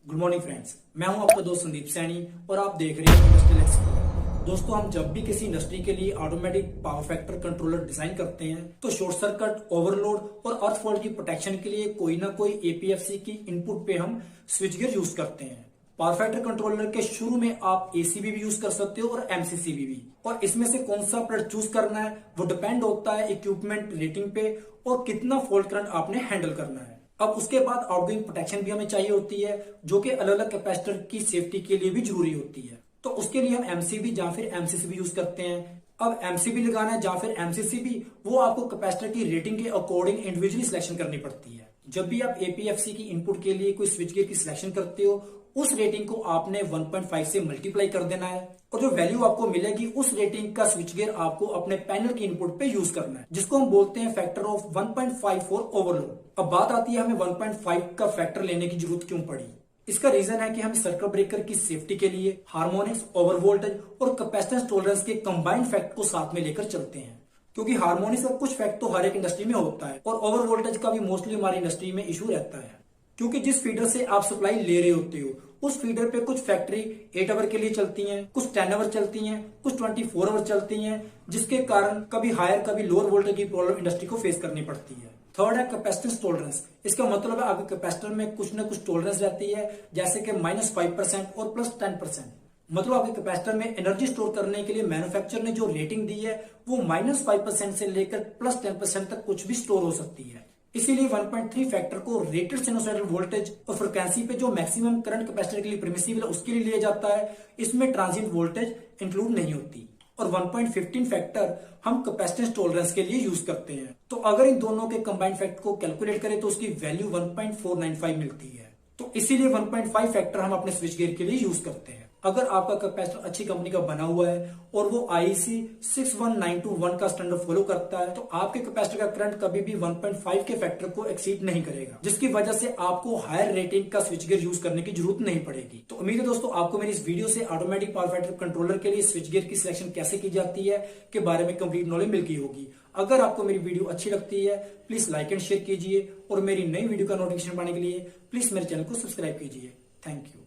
Good morning friends, मैं हूं आपका दोस्त संदीप सैनी और आप देख रहे हैं इंडस्ट्रियल एक्सप्लोरर। दोस्तों, हम जब भी किसी इंडस्ट्री के लिए automatic power factor controller design करते हैं तो शॉर्ट सर्किट, ओवरलोड और अर्थ फॉल्ट की प्रोटेक्शन के लिए कोई ना कोई एपीएफसी की इनपुट पे हम स्विच गियर यूज करते हैं। पावर फैक्टर कंट्रोलर के शुरू में आप एसीबी भी यूज कर सकते हो और एमसीसीबी भी, और इसमें से कौन सा प्रोडक्ट चूज करना है वो डिपेंड होता है इक्विपमेंट रेटिंग पे और कितना फॉल्ट करंट आपने हैंडल करना है। अब उसके बाद आउटगोइंग प्रोटेक्शन भी हमें चाहिए होती है, जो कि अलग अलग कैपेसिटर की सेफ्टी के लिए भी जरूरी होती है। तो उसके लिए हम एमसीबी या फिर एमसीसीबी यूज करते हैं। अब एमसीबी लगाना है या फिर एमसीसीबी, वो आपको कैपेसिटर की रेटिंग के अकॉर्डिंग इंडिविजुअली सिलेक्शन करनी पड़ती है। जब भी आप एपीएफसी की इनपुट के लिए कोई स्विच गियर की सिलेक्शन करते हो, उस रेटिंग को आपने 1.5 से मल्टीप्लाई कर देना है और जो वैल्यू आपको मिलेगी उस रेटिंग का स्विच गियर आपको अपने पैनल की इनपुट पे यूज करना है, जिसको हम बोलते हैं फैक्टर ऑफ 1.5 फॉर ओवरलोड। अब बात आती है हमें 1.5 का फैक्टर लेने की जरूरत क्यों पड़ी। इसका रीजन है कि हम सर्किट ब्रेकर की सेफ्टी के लिए हार्मोनिक्स, ओवर वोल्टेज और कैपेसिटेंस टॉलरेंस के कंबाइंड फैक्ट को साथ में लेकर चलते हैं, क्योंकि हार्मोनिक्स का कुछ फैक्ट तो हर एक इंडस्ट्री में होता है और ओवर वोल्टेज का भी मोस्टली हमारी इंडस्ट्री में इशू रहता है, क्योंकि जिस फीडर से आप सप्लाई ले रहे होते हो उस फीडर पे कुछ फैक्ट्री 8 आवर के लिए चलती हैं, कुछ 10 आवर चलती हैं, कुछ 24 आवर चलती हैं, जिसके कारण कभी हायर कभी लोअर वोल्टेज की प्रॉब्लम इंडस्ट्री को फेस करनी पड़ती है। थर्ड है कैपेसिटेंस टॉलरेंस। इसका मतलब है आपके कैपेसिटर में कुछ ना कुछ टॉलरेंस रहती है, जैसे कि -5% और +10%। मतलब आपके कैपेसिटर में एनर्जी स्टोर करने के लिए मैन्युफैक्चरर ने जो रेटिंग दी है वो -5% से लेकर +10% तक कुछ भी स्टोर हो सकती है। इसीलिए 1.3 फैक्टर को रेटेड साइनोसॉइडल वोल्टेज और फ्रिक्वेंसी पे जो मैक्सिमम करंट कैपेसिटर के लिए परमिसिबल है उसके लिए लिया जाता है। इसमें ट्रांजिएंट वोल्टेज इंक्लूड नहीं होती। और 1.15 फैक्टर हम कैपेसिटेंस टॉलरेंस के लिए यूज करते हैं। तो अगर इन दोनों के कंबाइंड फैक्ट को कैलकुलेट करें तो उसकी वैल्यू 1.495 मिलती है। तो इसीलिए 1.5 फैक्टर हम अपने स्विच गियर के लिए यूज करते हैं। अगर आपका कैपेसिटर अच्छी कंपनी का बना हुआ है और वो IEC 61921 का स्टैंडर्ड फॉलो करता है, तो आपके कैपेसिटर का करंट कभी भी 1.5 के फैक्टर को एक्सीड नहीं करेगा, जिसकी वजह से आपको हायर रेटिंग का स्विच गियर यूज करने की जरूरत नहीं पड़ेगी। तो उम्मीद है दोस्तों आपको मेरी इस वीडियो से ऑटोमेटिक पावर फैक्टर कंट्रोलर के लिए स्विच गियर की सिलेक्शन कैसे की जाती है के बारे में कंप्लीट नॉलेज मिल गई होगी। अगर आपको मेरी वीडियो अच्छी लगती है प्लीज लाइक एंड शेयर कीजिए और मेरी नई वीडियो का नोटिफिकेशन पाने के लिए प्लीज मेरे चैनल को सब्सक्राइब कीजिए। Thank you.